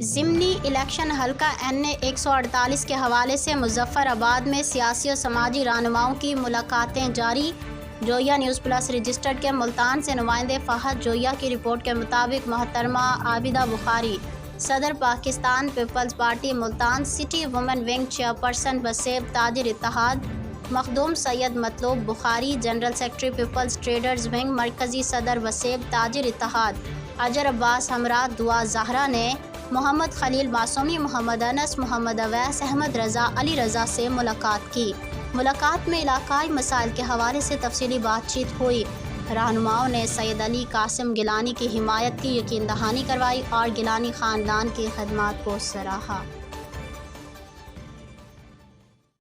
ضمنی الیکشن حلقہ این 148 کے حوالے سے مظفر آباد میں سیاسی و سماجی رہنماؤں کی ملاقاتیں جاری۔ جویا نیوز پلس رجسٹرڈ کے ملتان سے نمائندے فہد جویا کی رپورٹ کے مطابق محترمہ عابدہ بخاری، صدر Pakistan Peoples Party Multan city women wing chairperson Waseb تاجر اتحاد، Makhdoom Syed Matloob Bukhari, general secretary peoples traders wing مرکزی صدر وسیب تاجر اتحاد، اجر عباس ہمراہ دعا زہرا نے محمد خلیل معصومی، محمد انس، محمد اویس، احمد رضا، علی رضا سے ملاقات کی۔ ملاقات میں علاقائی مسائل کے حوالے سے تفصیلی بات چیت ہوئی۔ رہنماؤں نے سید علی قاسم گیلانی کی حمایت کی یقین دہانی کروائی اور گیلانی خاندان کی خدمات کو سراہا۔